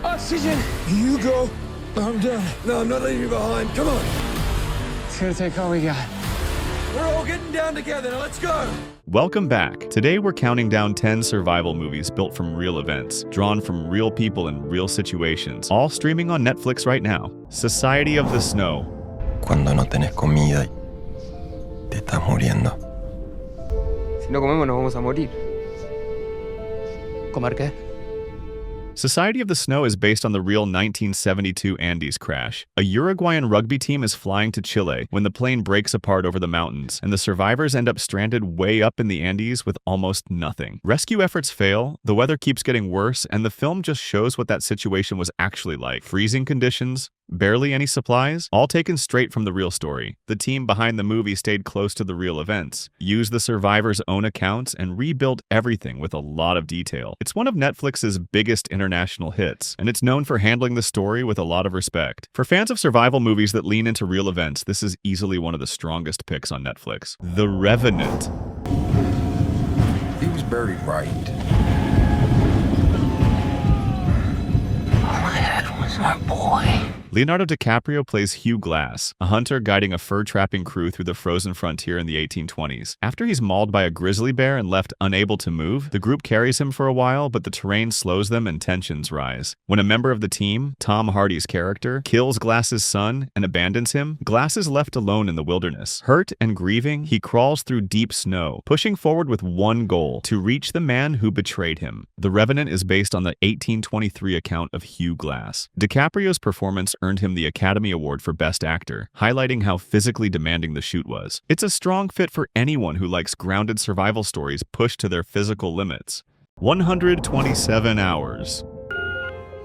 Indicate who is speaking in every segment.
Speaker 1: Oxygen!
Speaker 2: You go. I'm done. No, I'm not leaving you behind. Come on.
Speaker 1: It's gonna take all we got.
Speaker 2: We're all getting down together. Now let's go.
Speaker 3: Welcome back. Today we're counting down 10 survival movies built from real events, drawn from real people in real situations, all streaming on Netflix right now. Society of the Snow.
Speaker 4: Cuando no tenés comida y te estás muriendo.
Speaker 1: Si no comemos, nos vamos a morir. ¿Comer qué?
Speaker 3: Society of the Snow is based on the real 1972 Andes crash. A Uruguayan rugby team is flying to Chile when the plane breaks apart over the mountains, and the survivors end up stranded way up in the Andes with almost nothing. Rescue efforts fail, the weather keeps getting worse, and the film just shows what that situation was actually like. Freezing conditions, barely any supplies, all taken straight from the real story. The team behind the movie stayed close to the real events, used the survivors' own accounts, and rebuilt everything with a lot of detail. It's one of Netflix's biggest international hits, and it's known for handling the story with a lot of respect. For fans of survival movies that lean into real events, this is easily one of the strongest picks on Netflix. The Revenant.
Speaker 4: He was buried right.
Speaker 1: All I had was my boy.
Speaker 3: Leonardo DiCaprio plays Hugh Glass, a hunter guiding a fur-trapping crew through the frozen frontier in the 1820s. After he's mauled by a grizzly bear and left unable to move, the group carries him for a while, but the terrain slows them and tensions rise. When a member of the team, Tom Hardy's character, kills Glass's son and abandons him, Glass is left alone in the wilderness. Hurt and grieving, he crawls through deep snow, pushing forward with one goal: to reach the man who betrayed him. The Revenant is based on the 1823 account of Hugh Glass. DiCaprio's performance earned him the Academy Award for Best Actor, highlighting how physically demanding the shoot was. It's a strong fit for anyone who likes grounded survival stories pushed to their physical limits. 127 hours.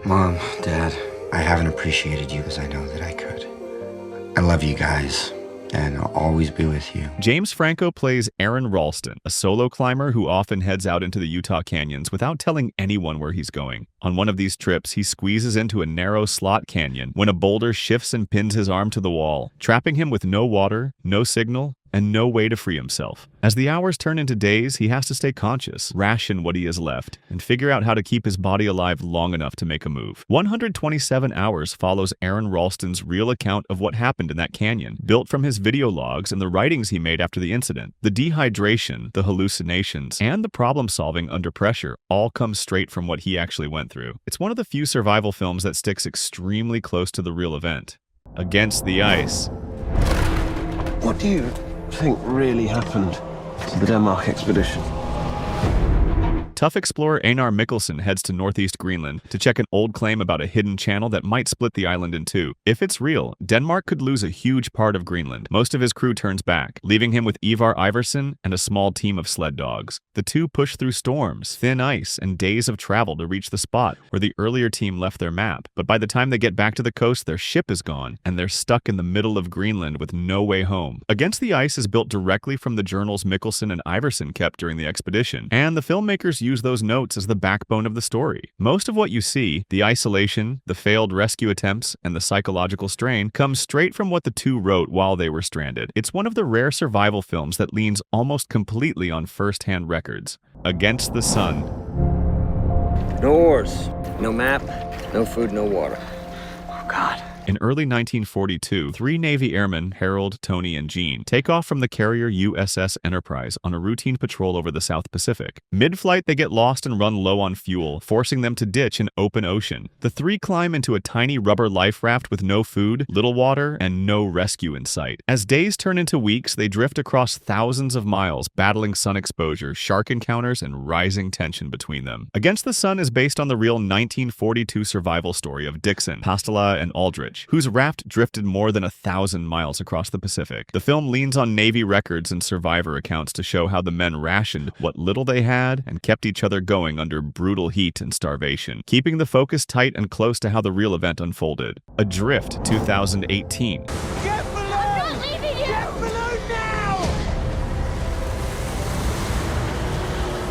Speaker 5: Mom, Dad, I haven't appreciated you as I know that I could. I love you guys, and I'll always be with you.
Speaker 3: James Franco plays Aaron Ralston, a solo climber who often heads out into the Utah canyons without telling anyone where he's going. On one of these trips, he squeezes into a narrow slot canyon when a boulder shifts and pins his arm to the wall, trapping him with no water, no signal, and no way to free himself. As the hours turn into days, he has to stay conscious, ration what he has left, and figure out how to keep his body alive long enough to make a move. 127 Hours follows Aaron Ralston's real account of what happened in that canyon, built from his video logs and the writings he made after the incident. The dehydration, the hallucinations, and the problem-solving under pressure all come straight from what he actually went through. It's one of the few survival films that sticks extremely close to the real event. Against the Ice.
Speaker 6: What do you think really happened to the Denmark expedition?
Speaker 3: Tough explorer Einar Mikkelsen heads to northeast Greenland to check an old claim about a hidden channel that might split the island in two. If it's real, Denmark could lose a huge part of Greenland. Most of his crew turns back, leaving him with Ivar Iversen and a small team of sled dogs. The two push through storms, thin ice, and days of travel to reach the spot where the earlier team left their map. But by the time they get back to the coast, their ship is gone, and they're stuck in the middle of Greenland with no way home. Against the Ice is built directly from the journals Mikkelsen and Iversen kept during the expedition, and the filmmakers use those notes as the backbone of the story. Most of what you see, the isolation, the failed rescue attempts, and the psychological strain, comes straight from what the two wrote while they were stranded. It's one of the rare survival films that leans almost completely on first-hand records. Against the Sun.
Speaker 7: No oars, no map, no food, no water.
Speaker 1: Oh, God.
Speaker 3: In early 1942, 3 Navy airmen, Harold, Tony, and Gene, take off from the carrier USS Enterprise on a routine patrol over the South Pacific. Mid-flight, they get lost and run low on fuel, forcing them to ditch an open ocean. The 3 climb into a tiny rubber life raft with no food, little water, and no rescue in sight. As days turn into weeks, they drift across thousands of miles, battling sun exposure, shark encounters, and rising tension between them. Against the Sun is based on the real 1942 survival story of Dixon, Pastela, and Aldrich, whose raft drifted more than 1,000 miles across the Pacific. The film leans on Navy records and survivor accounts to show how the men rationed what little they had and kept each other going under brutal heat and starvation, keeping the focus tight and close to how the real event unfolded. Adrift, 2018.
Speaker 2: Get below! I'm not leaving you! Get below now!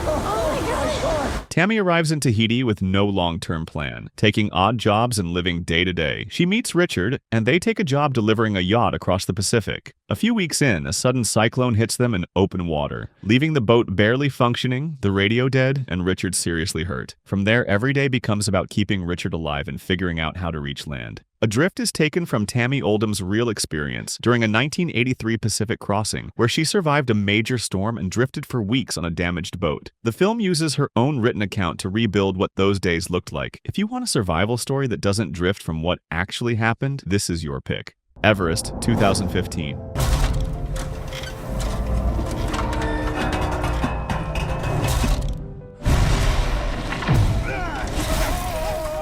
Speaker 2: Oh my God!
Speaker 3: Tammy arrives in Tahiti with no long-term plan, taking odd jobs and living day to day. She meets Richard, and they take a job delivering a yacht across the Pacific. A few weeks in, a sudden cyclone hits them in open water, leaving the boat barely functioning, the radio dead, and Richard seriously hurt. From there, every day becomes about keeping Richard alive and figuring out how to reach land. Adrift is taken from Tammy Oldham's real experience during a 1983 Pacific crossing, where she survived a major storm and drifted for weeks on a damaged boat. The film uses her own written account to rebuild what those days looked like. If you want a survival story that doesn't drift from what actually happened, this is your pick. Everest, 2015.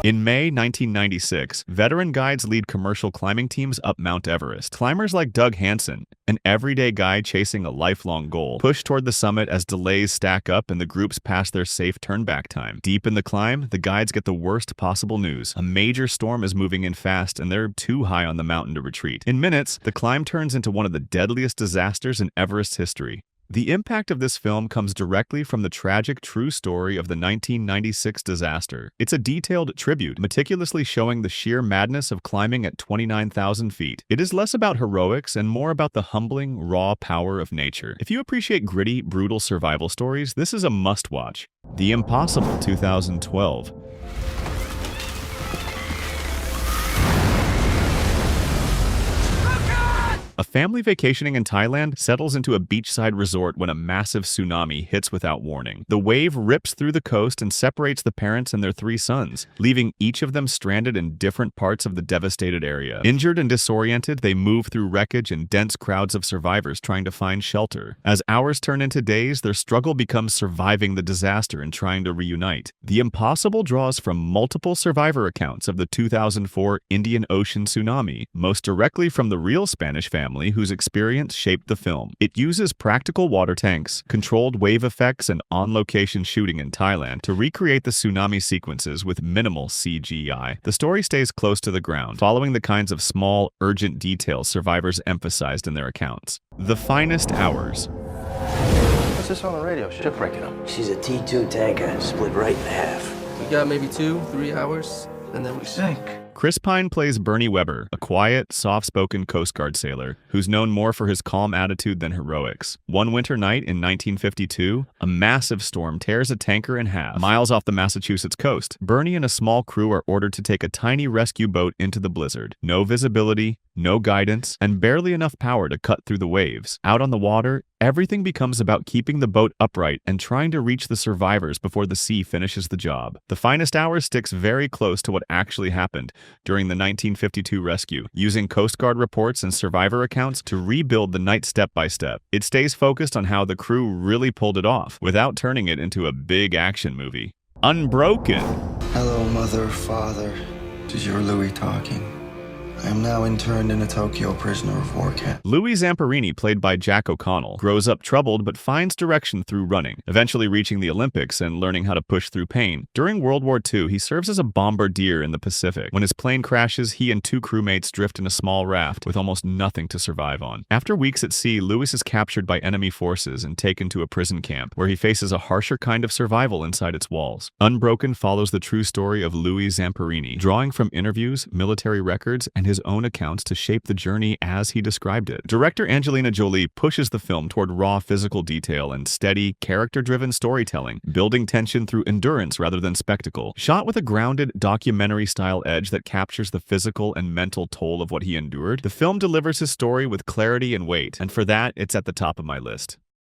Speaker 3: In May 1996, veteran guides lead commercial climbing teams up Mount Everest. Climbers like Doug Hansen, an everyday guy chasing a lifelong goal, push toward the summit as delays stack up and the groups pass their safe turnback time. Deep in the climb, the guides get the worst possible news. A major storm is moving in fast and they're too high on the mountain to retreat. In minutes, the climb turns into one of the deadliest disasters in Everest's history. The impact of this film comes directly from the tragic true story of the 1996 disaster. It's a detailed tribute, meticulously showing the sheer madness of climbing at 29,000 feet. It is less about heroics and more about the humbling, raw power of nature. If you appreciate gritty, brutal survival stories, this is a must-watch. The Impossible, 2012. A family vacationing in Thailand settles into a beachside resort when a massive tsunami hits without warning. The wave rips through the coast and separates the parents and their 3 sons, leaving each of them stranded in different parts of the devastated area. Injured and disoriented, they move through wreckage and dense crowds of survivors trying to find shelter. As hours turn into days, their struggle becomes surviving the disaster and trying to reunite. The Impossible draws from multiple survivor accounts of the 2004 Indian Ocean tsunami, most directly from the real Spanish family whose experience shaped the film. It uses practical water tanks, controlled wave effects, and on-location shooting in Thailand to recreate the tsunami sequences with minimal CGI. The story stays close to the ground, following the kinds of small, urgent details survivors emphasized in their accounts. The Finest Hours.
Speaker 6: What's this on the radio? Shipwrecking them.
Speaker 8: She's a T2 tanker, split right in half.
Speaker 9: We got maybe 2-3 hours, and then we sink.
Speaker 3: Chris Pine plays Bernie Weber, a quiet, soft-spoken Coast Guard sailor who's known more for his calm attitude than heroics. One winter night in 1952, a massive storm tears a tanker in half, miles off the Massachusetts coast. Bernie and a small crew are ordered to take a tiny rescue boat into the blizzard. No visibility, no guidance, and barely enough power to cut through the waves. Out on the water, everything becomes about keeping the boat upright and trying to reach the survivors before the sea finishes the job. The Finest Hours sticks very close to what actually happened during the 1952 rescue, using Coast Guard reports and survivor accounts to rebuild the night step by step. It stays focused on how the crew really pulled it off, without turning it into a big action movie. Unbroken.
Speaker 10: Hello, mother, father.
Speaker 4: This is your Louis talking.
Speaker 10: I am now interned in a Tokyo prisoner of war camp.
Speaker 3: Louis Zamperini, played by Jack O'Connell, grows up troubled but finds direction through running, eventually reaching the Olympics and learning how to push through pain. During World War II, he serves as a bombardier in the Pacific. When his plane crashes, he and 2 crewmates drift in a small raft with almost nothing to survive on. After weeks at sea, Louis is captured by enemy forces and taken to a prison camp, where he faces a harsher kind of survival inside its walls. Unbroken follows the true story of Louis Zamperini, drawing from interviews, military records, and his own accounts to shape the journey as he described it. Director Angelina Jolie pushes the film toward raw physical detail and steady, character-driven storytelling, building tension through endurance rather than spectacle. Shot with a grounded, documentary-style edge that captures the physical and mental toll of what he endured, the film delivers his story with clarity and weight, and for that, it's at the top of my list.